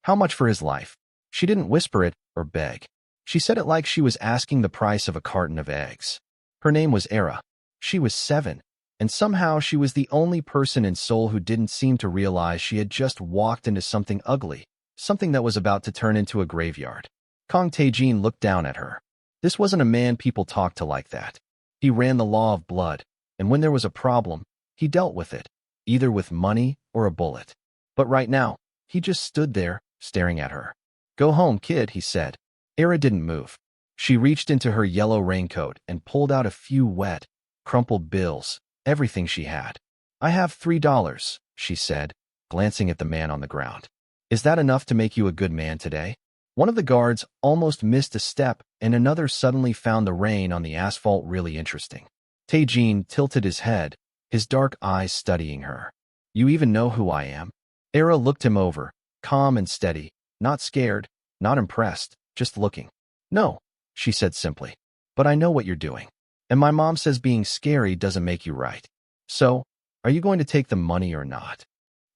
How much for his life? She didn't whisper it or beg. She said it like she was asking the price of a carton of eggs. Her name was Era. She was 7, and somehow she was the only person in Seoul who didn't seem to realize she had just walked into something ugly, something that was about to turn into a graveyard. Kang Tae-jin looked down at her. This wasn't a man people talked to like that. He ran the law of blood, and when there was a problem, he dealt with it, either with money or a bullet. But right now, he just stood there, staring at her. "Go home, kid," he said. Era didn't move. She reached into her yellow raincoat and pulled out a few wet, crumpled bills, everything she had. "I have $3, she said, glancing at the man on the ground. "Is that enough to make you a good man today?" One of the guards almost missed a step, and another suddenly found the rain on the asphalt really interesting. Tae-jin tilted his head, his dark eyes studying her. "You even know who I am?" Era looked him over, calm and steady, not scared, not impressed, just looking. "No," she said simply. "But I know what you're doing. And my mom says being scary doesn't make you right. So, are you going to take the money or not?"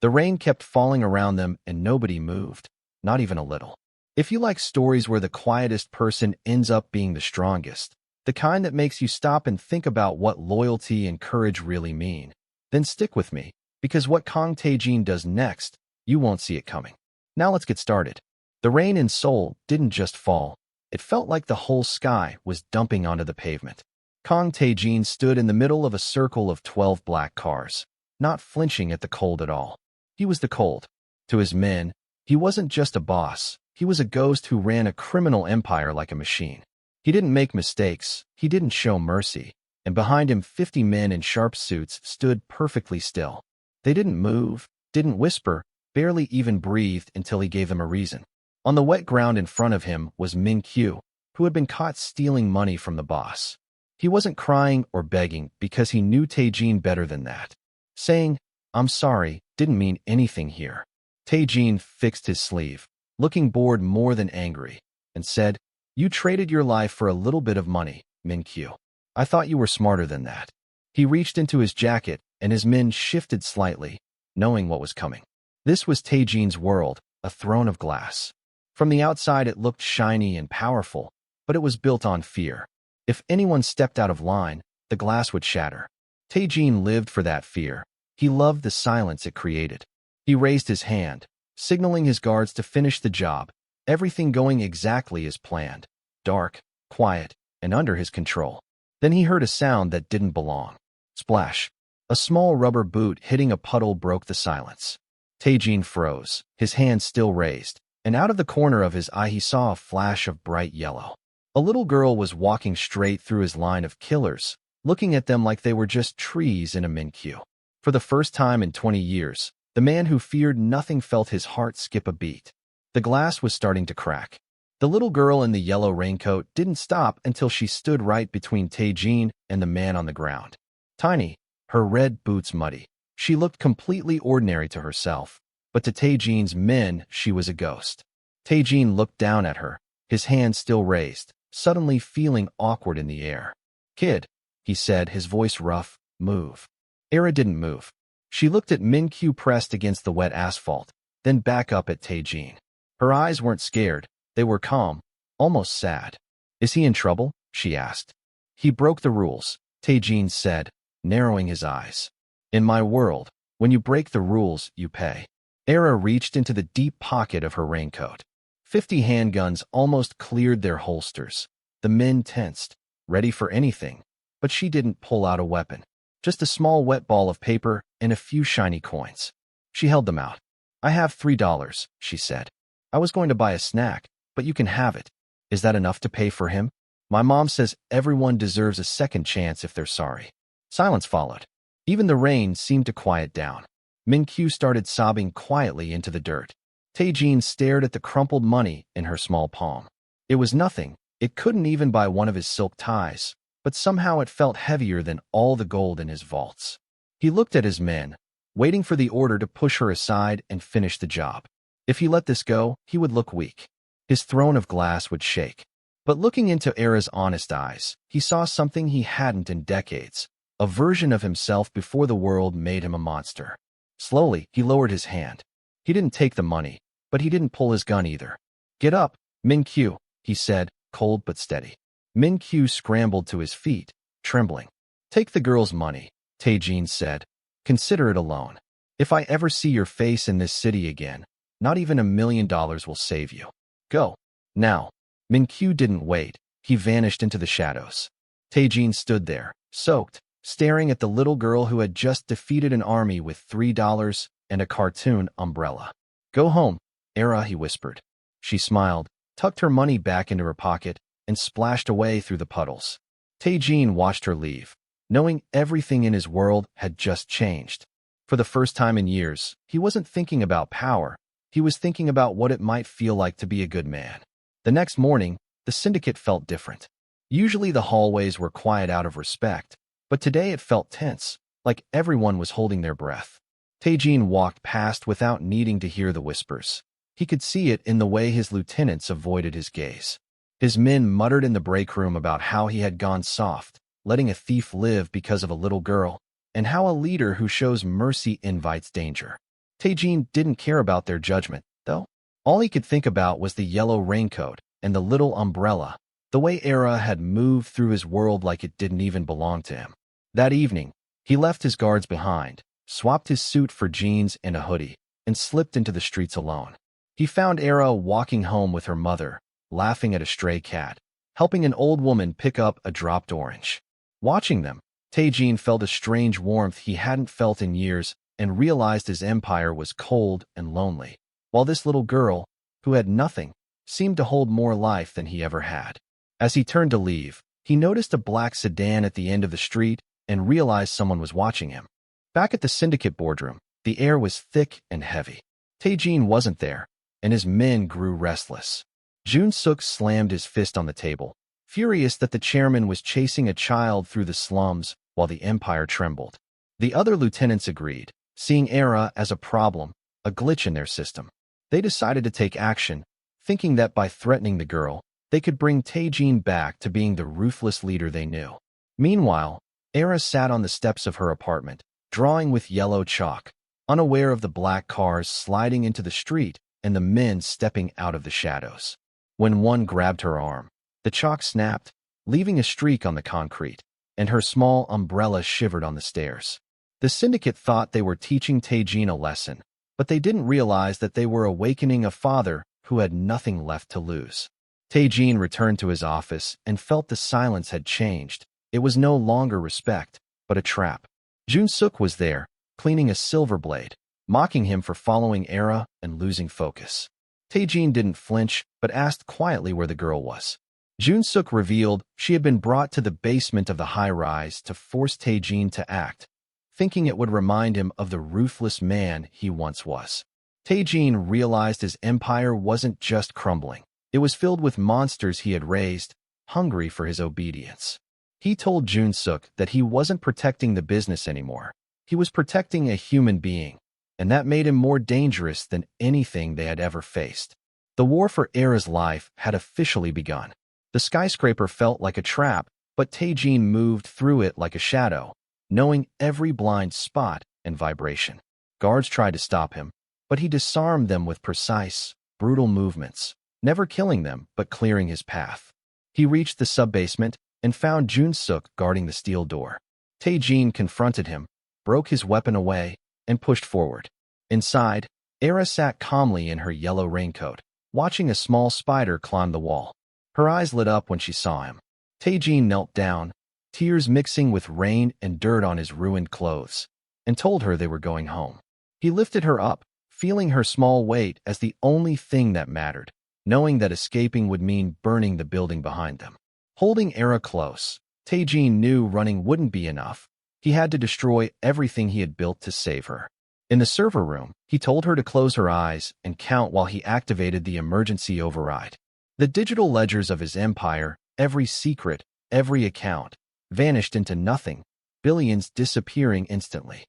The rain kept falling around them and nobody moved, not even a little. If you like stories where the quietest person ends up being the strongest, the kind that makes you stop and think about what loyalty and courage really mean, then stick with me, because what Kang Tae-jin does next, you won't see it coming. Now let's get started. The rain in Seoul didn't just fall. It felt like the whole sky was dumping onto the pavement. Kang Tae-jin stood in the middle of a circle of 12 black cars, not flinching at the cold at all. He was the cold. To his men, he wasn't just a boss. He was a ghost who ran a criminal empire like a machine. He didn't make mistakes, he didn't show mercy, and behind him 50 men in sharp suits stood perfectly still. They didn't move, didn't whisper, barely even breathed until he gave them a reason. On the wet ground in front of him was Min Kyu, who had been caught stealing money from the boss. He wasn't crying or begging because he knew Tae-jin better than that. Saying, "I'm sorry," didn't mean anything here. Tae-jin fixed his sleeve, looking bored more than angry, and said, "You traded your life for a little bit of money, Min Kyu. I thought you were smarter than that." He reached into his jacket, and his men shifted slightly, knowing what was coming. This was Tae-jin's world, a throne of glass. From the outside it looked shiny and powerful, but it was built on fear. If anyone stepped out of line, the glass would shatter. Tae-jin lived for that fear. He loved the silence it created. He raised his hand, signaling his guards to finish the job, everything going exactly as planned, dark, quiet, and under his control. Then he heard a sound that didn't belong. Splash. A small rubber boot hitting a puddle broke the silence. Tae-jin froze, his hand still raised, and out of the corner of his eye he saw a flash of bright yellow. A little girl was walking straight through his line of killers, looking at them like they were just trees in a Min Kyu. For the first time in 20 years, the man who feared nothing felt his heart skip a beat. The glass was starting to crack. The little girl in the yellow raincoat didn't stop until she stood right between Tae-jin and the man on the ground. Tiny, her red boots muddy, she looked completely ordinary to herself, but to Tae-jin's men she was a ghost. Tae-jin looked down at her, his hand still raised, suddenly feeling awkward in the air. "Kid," he said, his voice rough, "move." Era didn't move. She looked at Min Kyu pressed against the wet asphalt, then back up at Tae-jin. Her eyes weren't scared, they were calm, almost sad. "Is he in trouble?" she asked. "He broke the rules," Tae-jin said, narrowing his eyes. "In my world, when you break the rules, you pay." Era reached into the deep pocket of her raincoat. 50 handguns almost cleared their holsters. The men tensed, ready for anything, but she didn't pull out a weapon. Just a small wet ball of paper and a few shiny coins. She held them out. "I have $3, she said. "I was going to buy a snack, but you can have it. Is that enough to pay for him? My mom says everyone deserves a second chance if they're sorry." Silence followed. Even the rain seemed to quiet down. Min Kyu started sobbing quietly into the dirt. Tae-jin stared at the crumpled money in her small palm. It was nothing. It couldn't even buy one of his silk ties, but somehow it felt heavier than all the gold in his vaults. He looked at his men, waiting for the order to push her aside and finish the job. If he let this go, he would look weak. His throne of glass would shake. But looking into Era's honest eyes, he saw something he hadn't in decades, a version of himself before the world made him a monster. Slowly, he lowered his hand. He didn't take the money, but he didn't pull his gun either. "Get up, Min-Kyu," he said, cold but steady. Min-Kyu scrambled to his feet, trembling. "Take the girl's money," Tae-jin said. "Consider it a loan. If I ever see your face in this city again, not even $1 million will save you. Go. Now." Min-Kyu didn't wait. He vanished into the shadows. Tae-jin stood there, soaked, staring at the little girl who had just defeated an army with $3 and a cartoon umbrella. "Go home, Era," he whispered. She smiled, tucked her money back into her pocket, and splashed away through the puddles. Tae-jin watched her leave, knowing everything in his world had just changed. For the first time in years, he wasn't thinking about power. He was thinking about what it might feel like to be a good man. The next morning, the syndicate felt different. Usually the hallways were quiet out of respect, but today it felt tense, like everyone was holding their breath. Tae-jin walked past without needing to hear the whispers. He could see it in the way his lieutenants avoided his gaze. His men muttered in the break room about how he had gone soft, letting a thief live because of a little girl, and how a leader who shows mercy invites danger. Tae-jin didn't care about their judgment, though. All he could think about was the yellow raincoat and the little umbrella, the way Era had moved through his world like it didn't even belong to him. That evening, he left his guards behind, swapped his suit for jeans and a hoodie, and slipped into the streets alone. He found Era walking home with her mother, laughing at a stray cat, helping an old woman pick up a dropped orange. Watching them, Tae-jin felt a strange warmth he hadn't felt in years and realized his empire was cold and lonely, while this little girl, who had nothing, seemed to hold more life than he ever had. As he turned to leave, he noticed a black sedan at the end of the street and realized someone was watching him. Back at the syndicate boardroom, the air was thick and heavy. Tae-jin wasn't there, and his men grew restless. Jun-suk slammed his fist on the table, furious that the chairman was chasing a child through the slums while the empire trembled. The other lieutenants agreed, seeing Era as a problem, a glitch in their system. They decided to take action, thinking that by threatening the girl, they could bring Tae-jin back to being the ruthless leader they knew. Meanwhile, Era sat on the steps of her apartment, drawing with yellow chalk, unaware of the black cars sliding into the street and the men stepping out of the shadows. When one grabbed her arm, the chalk snapped, leaving a streak on the concrete, and her small umbrella shivered on the stairs. The syndicate thought they were teaching Tae-jin a lesson, but they didn't realize that they were awakening a father who had nothing left to lose. Tae-jin returned to his office and felt the silence had changed. It was no longer respect, but a trap. Jun-suk was there, cleaning a silver blade, mocking him for following Era and losing focus. Tae-jin didn't flinch, but asked quietly where the girl was. Jun-suk revealed she had been brought to the basement of the high-rise to force Tae-jin to act, thinking it would remind him of the ruthless man he once was. Tae-jin realized his empire wasn't just crumbling. It was filled with monsters he had raised, hungry for his obedience. He told Jun-suk that he wasn't protecting the business anymore. He was protecting a human being, and that made him more dangerous than anything they had ever faced. The war for Era's life had officially begun. The skyscraper felt like a trap, but Tae-jin moved through it like a shadow, knowing every blind spot and vibration. Guards tried to stop him, but he disarmed them with precise, brutal movements, never killing them but clearing his path. He reached the sub-basement and found Jun-suk guarding the steel door. Tae-jin confronted him, broke his weapon away, and pushed forward. Inside, Era sat calmly in her yellow raincoat, watching a small spider climb the wall. Her eyes lit up when she saw him. Tae-jin knelt down, tears mixing with rain and dirt on his ruined clothes, and told her they were going home. He lifted her up, feeling her small weight as the only thing that mattered, knowing that escaping would mean burning the building behind them. Holding Era close, Tae-jin knew running wouldn't be enough. He had to destroy everything he had built to save her. In the server room, he told her to close her eyes and count while he activated the emergency override. The digital ledgers of his empire, every secret, every account, vanished into nothing, billions disappearing instantly.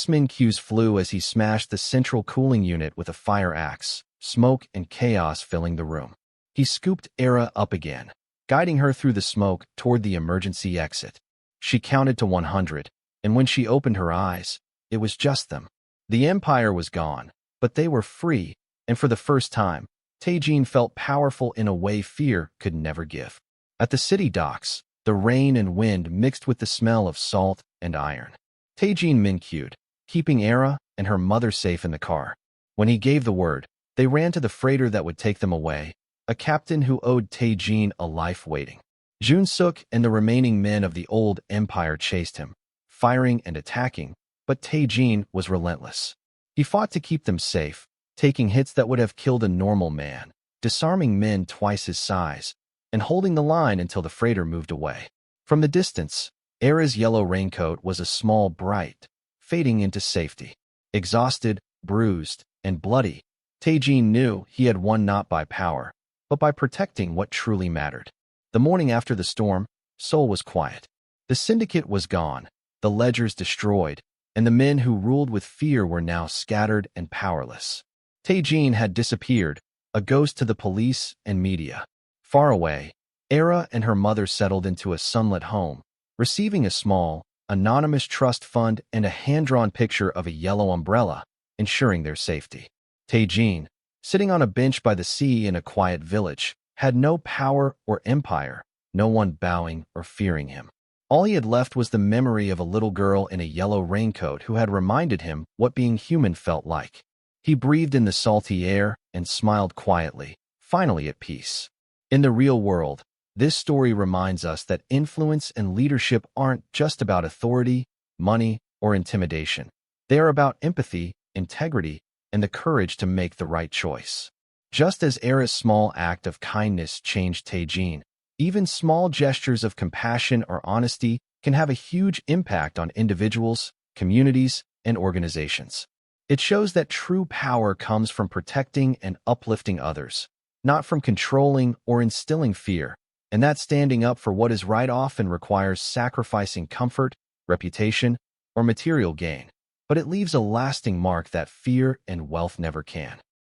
Min-Kyu's flew as he smashed the central cooling unit with a fire axe, smoke and chaos filling the room. He scooped Era up again, guiding her through the smoke toward the emergency exit. She counted to 100, and when she opened her eyes, it was just them. The empire was gone, but they were free, and for the first time, Taejin felt powerful in a way fear could never give. At the city docks, the rain and wind mixed with the smell of salt and iron. Taejin min-queued, keeping Era and her mother safe in the car. When he gave the word, they ran to the freighter that would take them away, a captain who owed Taejin a life waiting. Jun-suk and the remaining men of the old empire chased him, firing and attacking, but Taejin was relentless. He fought to keep them safe, taking hits that would have killed a normal man, disarming men twice his size, and holding the line until the freighter moved away. From the distance, Era's yellow raincoat was a small bright, fading into safety. Exhausted, bruised, and bloody, Taejin knew he had won not by power, but by protecting what truly mattered. The morning after the storm, Seoul was quiet. The syndicate was gone, the ledgers destroyed, and the men who ruled with fear were now scattered and powerless. Taejin had disappeared, a ghost to the police and media. Far away, Era and her mother settled into a sunlit home, receiving a small, anonymous trust fund and a hand-drawn picture of a yellow umbrella, ensuring their safety. Taejin, sitting on a bench by the sea in a quiet village, had no power or empire, no one bowing or fearing him. All he had left was the memory of a little girl in a yellow raincoat who had reminded him what being human felt like. He breathed in the salty air and smiled quietly, finally at peace. In the real world, this story reminds us that influence and leadership aren't just about authority, money, or intimidation. They are about empathy, integrity, and the courage to make the right choice. Just as Era's small act of kindness changed Taejin, even small gestures of compassion or honesty can have a huge impact on individuals, communities, and organizations. It shows that true power comes from protecting and uplifting others, not from controlling or instilling fear, and that standing up for what is right often requires sacrificing comfort, reputation, or material gain, but it leaves a lasting mark that fear and wealth never can.